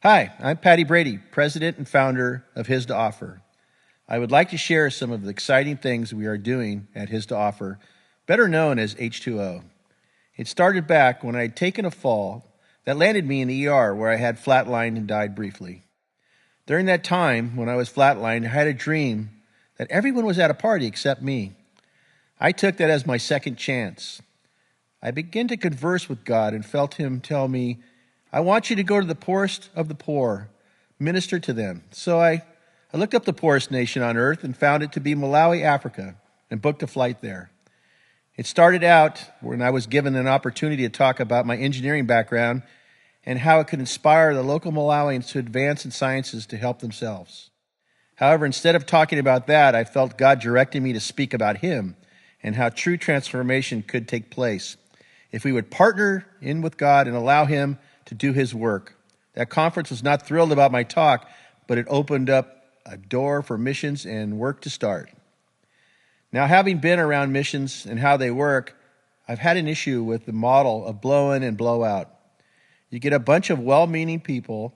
Hi, I'm Patty Brady, President and founder of H2O. I would like to share some of the exciting things we are doing at H2O, better known as H2O. It started back when I had taken a fall that landed me in the ER where I had flatlined and died briefly. During that time, when I was flatlined, I had a dream that everyone was at a party except me. I took that as my second chance. I began to converse with God and felt Him tell me, I want you to go to the poorest of the poor, minister to them. So I looked up the poorest nation on earth and found it to be Malawi, Africa, and booked a flight there. It started out when I was given an opportunity to talk about my engineering background and how it could inspire the local Malawians to advance in sciences to help themselves. However, instead of talking about that, I felt God directing me to speak about Him and how true transformation could take place if we would partner in with God and allow Him to do His work. That conference was not thrilled about my talk, but it opened up a door for missions and work to start. Now, having been around missions and how they work, I've had an issue with the model of blow in and blow out. You get a bunch of well-meaning people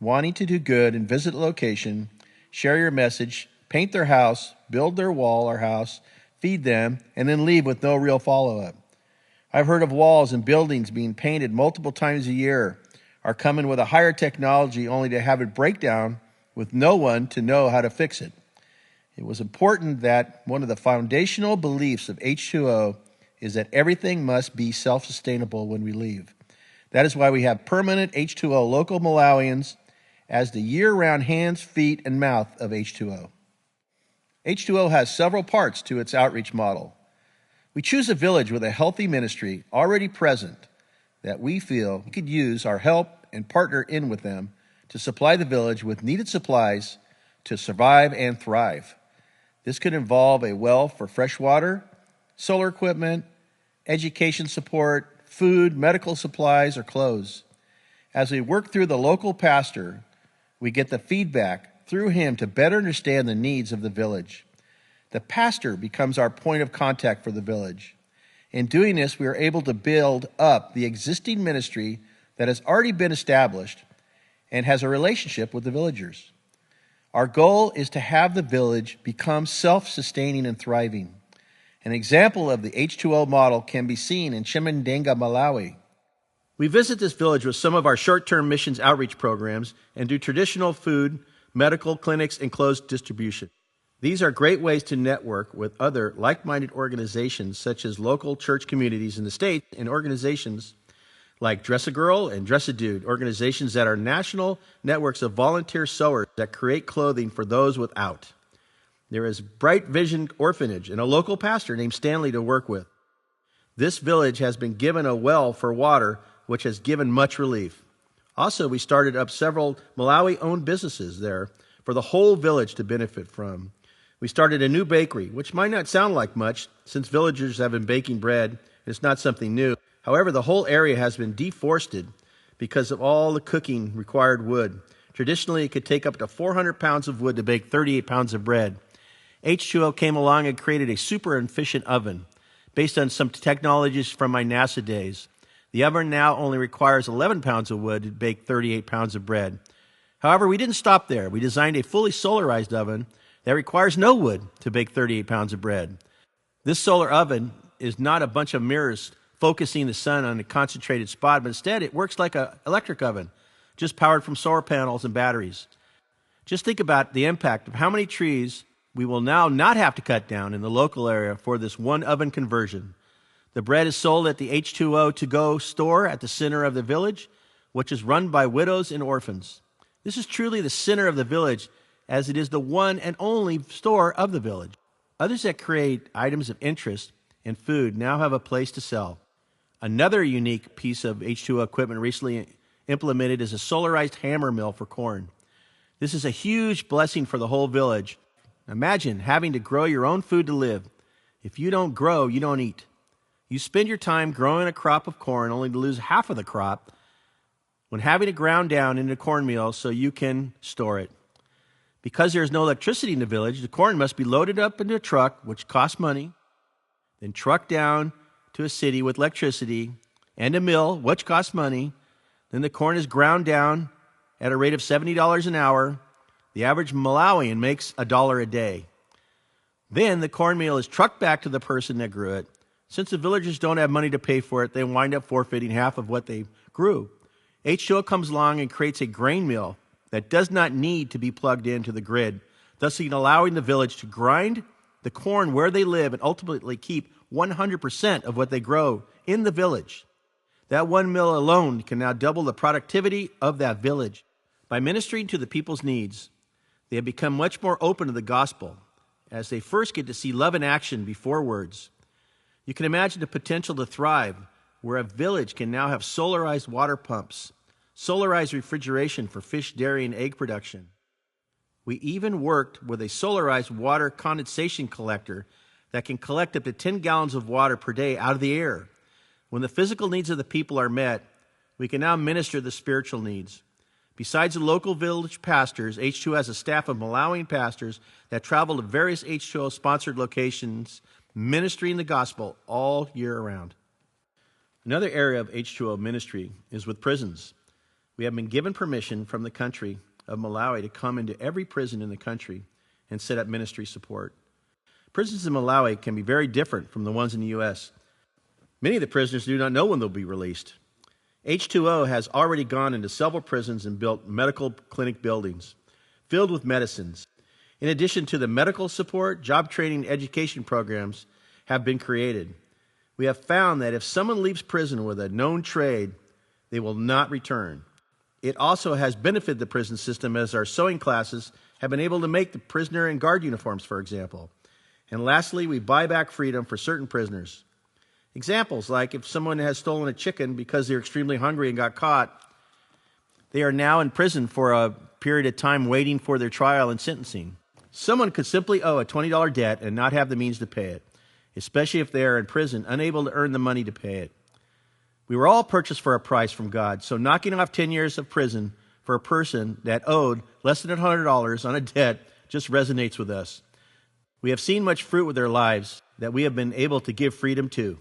wanting to do good and visit a location, share your message, paint their house, build their wall or house, feed them, and then leave with no real follow-up. I've heard of walls and buildings being painted multiple times a year, are coming with a higher technology only to have it break down with no one to know how to fix it. It was important that one of the foundational beliefs of H2O is that everything must be self-sustainable when we leave. That is why we have permanent H2O local Malawians as the year-round hands, feet, and mouth of H2O. H2O has several parts to its outreach model. We choose a village with a healthy ministry already present that we feel we could use our help and partner in with them to supply the village with needed supplies to survive and thrive. This could involve a well for fresh water, solar equipment, education support, food, medical supplies, or clothes. As we work through the local pastor, we get the feedback through him to better understand the needs of the village. The pastor becomes our point of contact for the village. In doing this, we are able to build up the existing ministry that has already been established and has a relationship with the villagers. Our goal is to have the village become self-sustaining and thriving. An example of the H2O model can be seen in Chimandenga, Malawi. We visit this village with some of our short-term missions outreach programs and do traditional food, medical clinics, and clothes distribution. These are great ways to network with other like-minded organizations such as local church communities in the state and organizations like Dress a Girl and Dress a Dude, organizations that are national networks of volunteer sewers that create clothing for those without. There is Bright Vision Orphanage and a local pastor named Stanley to work with. This village has been given a well for water, which has given much relief. Also, we started up several Malawi-owned businesses there for the whole village to benefit from. We started a new bakery, which might not sound like much since villagers have been baking bread and it's not something new. However, the whole area has been deforested because of all the cooking required wood. Traditionally, it could take up to 400 pounds of wood to bake 38 pounds of bread. H2O came along and created a super efficient oven based on some technologies from my NASA days. The oven now only requires 11 pounds of wood to bake 38 pounds of bread. However, we didn't stop there. We designed a fully solarized oven that requires no wood to bake 38 pounds of bread. This solar oven is not a bunch of mirrors focusing the sun on a concentrated spot, but instead it works like an electric oven, just powered from solar panels and batteries. Just think about the impact of how many trees we will now not have to cut down in the local area for this one oven conversion. The bread is sold at the H2O to-go store at the center of the village, which is run by widows and orphans. This is truly the center of the village, as it is the one and only store of the village. Others that create items of interest and food now have a place to sell. Another unique piece of H2O equipment recently implemented is a solarized hammer mill for corn. This is a huge blessing for the whole village. Imagine having to grow your own food to live. If you don't grow, you don't eat. You spend your time growing a crop of corn only to lose half of the crop when having it ground down into cornmeal so you can store it. Because there is no electricity in the village, the corn must be loaded up into a truck, which costs money, then trucked down to a city with electricity and a mill, which costs money. Then the corn is ground down at a rate of $70 an hour. The average Malawian makes $1 a day. Then the cornmeal is trucked back to the person that grew it. Since the villagers don't have money to pay for it, they wind up forfeiting half of what they grew. H2O comes along and creates a grain mill that does not need to be plugged into the grid, thus allowing the village to grind the corn where they live and ultimately keep 100% of what they grow in the village. That one mill alone can now double the productivity of that village. By ministering to the people's needs, they have become much more open to the gospel, as they first get to see love in action before words. You can imagine the potential to thrive, where a village can now have solarized water pumps, solarized refrigeration for fish, dairy, and egg production. We even worked with a solarized water condensation collector that can collect up to 10 gallons of water per day out of the air. When the physical needs of the people are met, we can now minister the spiritual needs. Besides the local village pastors, H2O has a staff of Malawian pastors that travel to various H2O-sponsored locations, ministering the gospel all year round. Another area of H2O ministry is with prisons. We have been given permission from the country of Malawi to come into every prison in the country and set up ministry support. Prisons in Malawi can be very different from the ones in the U.S. Many of the prisoners do not know when they'll be released. H2O has already gone into several prisons and built medical clinic buildings filled with medicines. In addition to the medical support, job training, education programs have been created. We have found that if someone leaves prison with a known trade, they will not return. It also has benefited the prison system, as our sewing classes have been able to make the prisoner and guard uniforms, for example. And lastly, we buy back freedom for certain prisoners. Examples like if someone has stolen a chicken because they're extremely hungry and got caught, they are now in prison for a period of time waiting for their trial and sentencing. Someone could simply owe a $20 debt and not have the means to pay it, especially if they are in prison, unable to earn the money to pay it. We were all purchased for a price from God, so knocking off 10 years of prison for a person that owed less than $100 on a debt just resonates with us. We have seen much fruit with their lives that we have been able to give freedom to.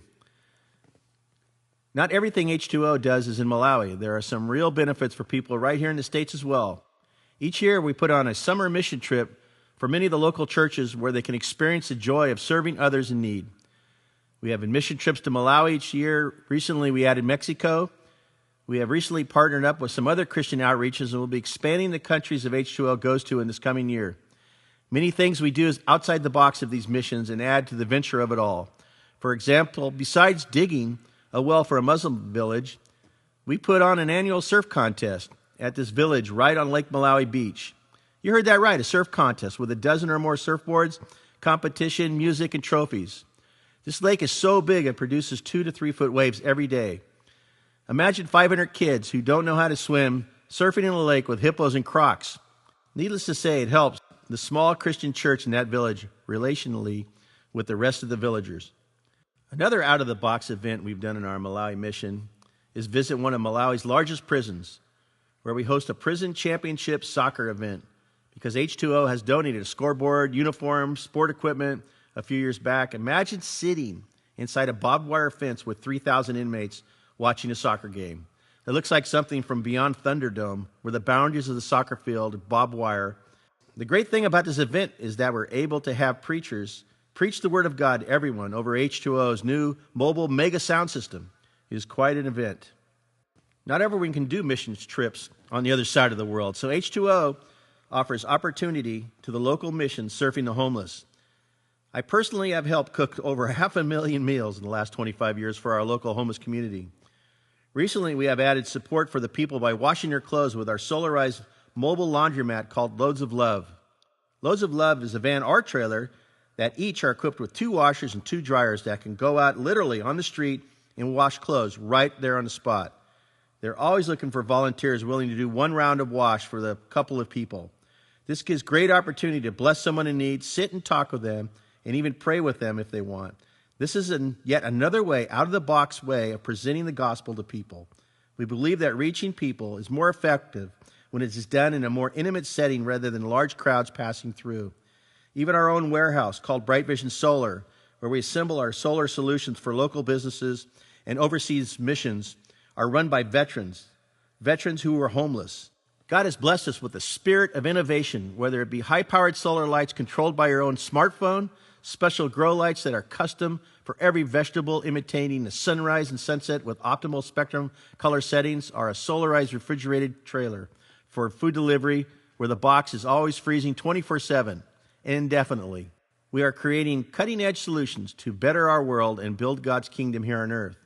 Not everything H2O does is in Malawi. There are some real benefits for people right here in the States as well. Each year we put on a summer mission trip for many of the local churches where they can experience the joy of serving others in need. We have mission trips to Malawi each year. Recently we added Mexico. We have recently partnered up with some other Christian outreaches and will be expanding the countries of H2O goes to in this coming year. Many things we do is outside the box of these missions and add to the venture of it all. For example, besides digging a well for a Muslim village, we put on an annual surf contest at this village right on Lake Malawi Beach. You heard that right, a surf contest with a dozen or more surfboards, competition, music, and trophies. This lake is so big it produces 2 to 3 foot waves every day. Imagine 500 kids who don't know how to swim surfing in a lake with hippos and crocs. Needless to say, it helps the small Christian church in that village relationally with the rest of the villagers. Another out-of-the-box event we've done in our Malawi mission is visit one of Malawi's largest prisons, where we host a prison championship soccer event because H2O has donated a scoreboard, uniforms, sport equipment a few years back. Imagine sitting inside a barbed wire fence with 3,000 inmates watching a soccer game. It looks like something from beyond Thunderdome, where the boundaries of the soccer field are barbed wire. The great thing about this event is that we're able to have preachers preach the Word of God to everyone over H2O's new mobile mega sound system. It is quite an event. Not everyone can do missions trips on the other side of the world, so H2O offers opportunity to the local missions serving the homeless. I personally have helped cook over 500,000 meals in the last 25 years for our local homeless community. Recently, we have added support for the people by washing their clothes with our solarized mobile laundromat called Loads of Love. Loads of Love is a van or trailer that each are equipped with 2 washers and 2 dryers that can go out literally on the street and wash clothes right there on the spot. They're always looking for volunteers willing to do 1 round of wash for the couple of people. This gives great opportunity to bless someone in need, sit and talk with them, and even pray with them if they want. This is yet another way, out-of-the-box way of presenting the gospel to people. We believe that reaching people is more effective when it is done in a more intimate setting rather than large crowds passing through. Even our own warehouse called Bright Vision Solar, where we assemble our solar solutions for local businesses and overseas missions, are run by veterans who are homeless. God has blessed us with a spirit of innovation, whether it be high-powered solar lights controlled by your own smartphone, special grow lights that are custom for every vegetable imitating the sunrise and sunset with optimal spectrum color settings, or a solarized refrigerated trailer for food delivery where the box is always freezing 24/7 and indefinitely. We are creating cutting-edge solutions to better our world and build God's kingdom here on earth.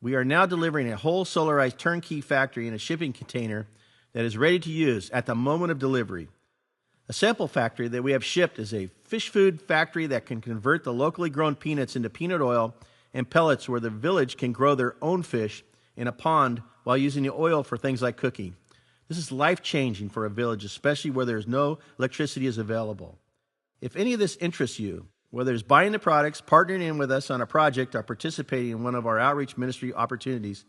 We are now delivering a whole solarized turnkey factory in a shipping container that is ready to use at the moment of delivery. A sample factory that we have shipped is a fish food factory that can convert the locally grown peanuts into peanut oil and pellets, where the village can grow their own fish in a pond while using the oil for things like cooking. This is life-changing for a village, especially where there's no electricity is available. If any of this interests you, whether it's buying the products, partnering in with us on a project, or participating in one of our outreach ministry opportunities,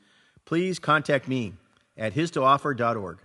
please contact me at his2offer.org.